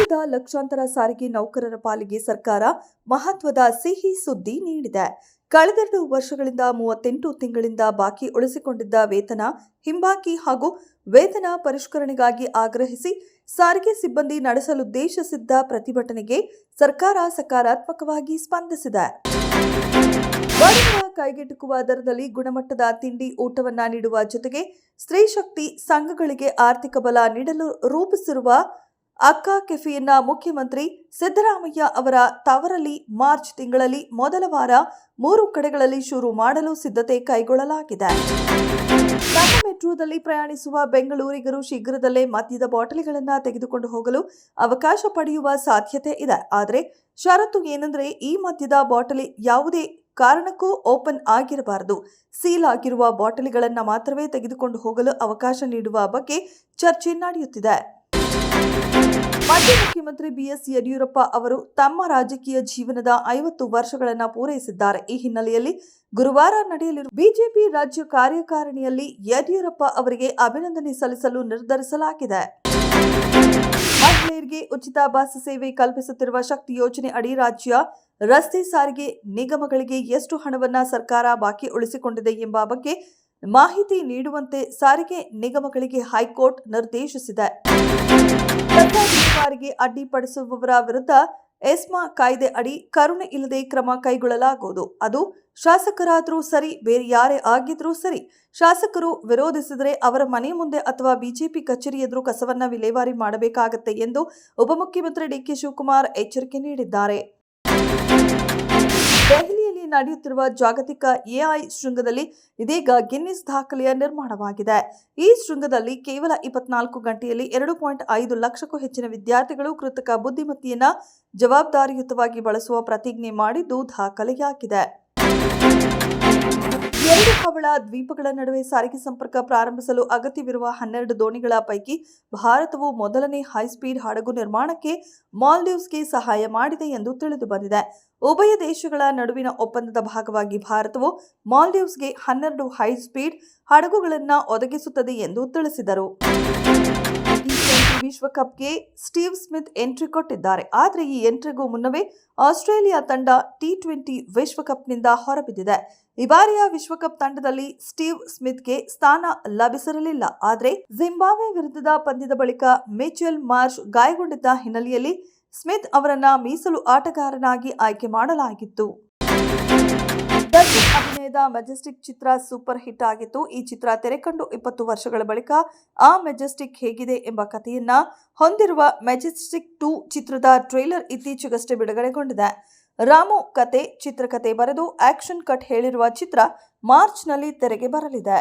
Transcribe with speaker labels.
Speaker 1: ರಾಜ್ಯದ ಲಕ್ಷಾಂತರ ಸಾರಿಗೆ ನೌಕರರ ಪಾಲಿಗೆ ಸರ್ಕಾರ ಮಹತ್ವದ ಸಿಹಿ ಸುದ್ದಿ ನೀಡಿದೆ. ಕಳೆದ 2 ವರ್ಷಗಳಿಂದ 38 ತಿಂಗಳಿಂದ ಬಾಕಿ ಉಳಿಸಿಕೊಂಡಿದ್ದ ವೇತನ ಹಿಂಬಾಕಿ ಹಾಗೂ ವೇತನ ಪರಿಷ್ಕರಣೆಗಾಗಿ ಆಗ್ರಹಿಸಿ ಸಾರಿಗೆ ಸಿಬ್ಬಂದಿ ನಡೆಸಲುದ್ದೇಶಿಸಿದ್ದ ಪ್ರತಿಭಟನೆಗೆ ಸರ್ಕಾರ ಸಕಾರಾತ್ಮಕವಾಗಿ ಸ್ಪಂದಿಸಿದೆ. ಬಡವರ ಕೈಗೆಟುಕುವ ದರದಲ್ಲಿ ಗುಣಮಟ್ಟದ ತಿಂಡಿ ಊಟವನ್ನ ನೀಡುವ ಜೊತೆಗೆ ಸ್ತ್ರೀ ಶಕ್ತಿ ಸಂಘಗಳಿಗೆ ಆರ್ಥಿಕ ಬಲ ನೀಡಲು ರೂಪಿಸಿರುವ ಅಕ್ಕ ಕೆಫೆಯನ್ನ ಮುಖ್ಯಮಂತ್ರಿ ಸಿದ್ದರಾಮಯ್ಯ ಅವರ ತವರಲ್ಲಿ ಮಾರ್ಚ್ ತಿಂಗಳಲ್ಲಿ ಮೊದಲ ವಾರ 3 ಕಡೆಗಳಲ್ಲಿ ಶುರು ಮಾಡಲು ಸಿದ್ಧತೆ ಕೈಗೊಳ್ಳಲಾಗಿದೆ. ನಮ್ಮ ಮೆಟ್ರೋದಲ್ಲಿ ಪ್ರಯಾಣಿಸುವ ಬೆಂಗಳೂರಿಗರು ಶೀಘ್ರದಲ್ಲೇ ಮದ್ಯದ ಬಾಟಲಿಗಳನ್ನು ತೆಗೆದುಕೊಂಡು ಹೋಗಲು ಅವಕಾಶ ಪಡೆಯುವ ಸಾಧ್ಯತೆ ಇದೆ. ಆದರೆ ಷರತ್ತು ಏನೆಂದರೆ ಈ ಮದ್ಯದ ಬಾಟಲಿ ಯಾವುದೇ ಕಾರಣಕ್ಕೂ ಓಪನ್ ಆಗಿರಬಾರದು. ಸೀಲ್ ಆಗಿರುವ ಬಾಟಲಿಗಳನ್ನು ಮಾತ್ರವೇ ತೆಗೆದುಕೊಂಡು ಹೋಗಲು ಅವಕಾಶ ನೀಡುವ ಬಗ್ಗೆ ಚರ್ಚೆ ನಡೆಯುತ್ತಿದೆ. ಮಾಜಿ ಮುಖ್ಯಮಂತ್ರಿ ಬಿಎಸ್ ಯಡಿಯೂರಪ್ಪ ಅವರು ತಮ್ಮ ರಾಜಕೀಯ ಜೀವನದ 50 ವರ್ಷಗಳನ್ನು ಪೂರೈಸಿದ್ದಾರೆ. ಈ ಹಿನ್ನೆಲೆಯಲ್ಲಿ ಗುರುವಾರ ನಡೆಯಲಿರುವ ಬಿಜೆಪಿ ರಾಜ್ಯ ಕಾರ್ಯಕಾರಿಣಿಯಲ್ಲಿ ಯಡಿಯೂರಪ್ಪ ಅವರಿಗೆ ಅಭಿನಂದನೆ ಸಲ್ಲಿಸಲು ನಿರ್ಧರಿಸಲಾಗಿದೆ. ಮಹಿಳೆಯರಿಗೆ ಉಚಿತ ಬಸ್ ಸೇವೆ ಕಲ್ಪಿಸುತ್ತಿರುವ ಶಕ್ತಿ ಯೋಜನೆ ಅಡಿ ರಾಜ್ಯ ರಸ್ತೆ ಸಾರಿಗೆ ನಿಗಮಗಳಿಗೆ ಎಷ್ಟು ಹಣವನ್ನ ಸರ್ಕಾರ ಬಾಕಿ ಉಳಿಸಿಕೊಂಡಿದೆ ಎಂಬ ಬಗ್ಗೆ ಮಾಹಿತಿ ನೀಡುವಂತೆ ಸಾರಿಗೆ ನಿಗಮಗಳಿಗೆ ಹೈಕೋರ್ಟ್ ನಿರ್ದೇಶಿಸಿದೆ. ಸರ್ಕಾರಿ ಅಡ್ಡಿಪಡಿಸುವವರ ವಿರುದ್ಧ ಎಸ್ಮಾ ಕಾಯ್ದೆ ಅಡಿ ಕರುಣೆ ಇಲ್ಲದೆ ಕ್ರಮ ಕೈಗೊಳ್ಳಲಾಗುವುದು. ಅದು ಶಾಸಕರಾದರೂ ಸರಿ, ಬೇರೆ ಯಾರೇ ಆಗಿದ್ರೂ ಸರಿ. ಶಾಸಕರು ವಿರೋಧಿಸಿದರೆ ಅವರ ಮನೆ ಮುಂದೆ ಅಥವಾ ಬಿಜೆಪಿ ಕಚೇರಿ ಎದುರು ಕಸವನ್ನ ವಿಲೇವಾರಿ ಮಾಡಬೇಕಾಗುತ್ತೆ ಎಂದು ಉಪಮುಖ್ಯಮಂತ್ರಿ ಡಿಕೆ ಶಿವಕುಮಾರ್ ಎಚ್ಚರಿಕೆ ನೀಡಿದ್ದಾರೆ. ದೆಹಲಿಯಲ್ಲಿ ನಡೆಯುತ್ತಿರುವ ಜಾಗತಿಕ ಎಐ ಶೃಂಗದಲ್ಲಿ ಇದೀಗ ಗಿನ್ನಿಸ್ ದಾಖಲೆಯ ನಿರ್ಮಾಣವಾಗಿದೆ. ಈ ಶೃಂಗದಲ್ಲಿ ಕೇವಲ 24 ಗಂಟೆಯಲ್ಲಿ 2.5 ಲಕ್ಷಕ್ಕೂ ಹೆಚ್ಚಿನ ವಿದ್ಯಾರ್ಥಿಗಳು ಕೃತಕ ಬುದ್ಧಿಮತ್ತೆಯನ್ನು ಜವಾಬ್ದಾರಿಯುತವಾಗಿ ಬಳಸುವ ಪ್ರತಿಜ್ಞೆ ಮಾಡಿದ್ದು ದಾಖಲೆಯಾಗಿದೆ. 2 ಹವಳ ದ್ವೀಪಗಳ ನಡುವೆ ಸಾರಿಗೆ ಸಂಪರ್ಕ ಪ್ರಾರಂಭಿಸಲು ಅಗತ್ಯವಿರುವ 12 ದೋಣಿಗಳ ಪೈಕಿ ಭಾರತವು ಮೊದಲನೇ ಹೈಸ್ಪೀಡ್ ಹಡಗು ನಿರ್ಮಾಣಕ್ಕೆ ಮಾಲ್ಡೀವ್ಸ್ಗೆ ಸಹಾಯ ಮಾಡಿದೆ ಎಂದು ತಿಳಿದು ಬಂದಿದೆ. ಉಭಯ ದೇಶಗಳ ನಡುವಿನ ಒಪ್ಪಂದದ ಭಾಗವಾಗಿ ಭಾರತವು ಮಾಲ್ಡೀವ್ಸ್ಗೆ 12 ಹೈಸ್ಪೀಡ್ ಹಡಗುಗಳನ್ನು ಒದಗಿಸುತ್ತದೆ ಎಂದು ತಿಳಿಸಿದರು. ವಿಶ್ವಕಪ್ಗೆ ಸ್ಟೀವ್ ಸ್ಮಿತ್ ಎಂಟ್ರಿ ಕೊಟ್ಟಿದ್ದಾರೆ. ಆದರೆ ಈ ಎಂಟ್ರಿಗೂ ಮುನ್ನವೇ ಆಸ್ಟ್ರೇಲಿಯಾ ತಂಡ T20 ವಿಶ್ವಕಪ್ನಿಂದ ಹೊರಬಿದ್ದಿದೆ. ಈ ಬಾರಿಯ ವಿಶ್ವಕಪ್ ತಂಡದಲ್ಲಿ ಸ್ಟೀವ್ ಸ್ಮಿತ್ಗೆ ಸ್ಥಾನ ಲಭಿಸಿರಲಿಲ್ಲ. ಆದರೆ ಜಿಂಬಾಬ್ವೆ ವಿರುದ್ಧದ ಪಂದ್ಯದ ಬಳಿಕ ಮಿಚೆಲ್ ಮಾರ್ಷ್ ಗಾಯಗೊಂಡಿದ್ದ ಹಿನ್ನೆಲೆಯಲ್ಲಿ ಸ್ಮಿತ್ ಅವರನ್ನ ಮೀಸಲು ಆಟಗಾರನಾಗಿ ಆಯ್ಕೆ ಮಾಡಲಾಗಿತ್ತು. ದರ್ಶನ್ ಅಭಿನಯದ ಮೆಜೆಸ್ಟಿಕ್ ಚಿತ್ರ ಸೂಪರ್ ಹಿಟ್ ಆಗಿತ್ತು. ಈ ಚಿತ್ರ ತೆರೆಕಂಡು 20 ವರ್ಷಗಳ ಬಳಿಕ ಆ ಮೆಜೆಸ್ಟಿಕ್ ಹೇಗಿದೆ ಎಂಬ ಕಥೆಯನ್ನ ಹೊಂದಿರುವ ಮೆಜೆಸ್ಟಿಕ್ 2 ಚಿತ್ರದ ಟ್ರೇಲರ್ ಇತ್ತೀಚೆಗಷ್ಟೇ ಬಿಡುಗಡೆಗೊಂಡಿದೆ. ರಾಮು ಕತೆ, ಚಿತ್ರಕಥೆ ಬರೆದು ಆಕ್ಷನ್ ಕಟ್ ಹೇಳಿರುವ ಚಿತ್ರ ಮಾರ್ಚ್ನಲ್ಲಿ ತೆರೆಗೆ ಬರಲಿದೆ.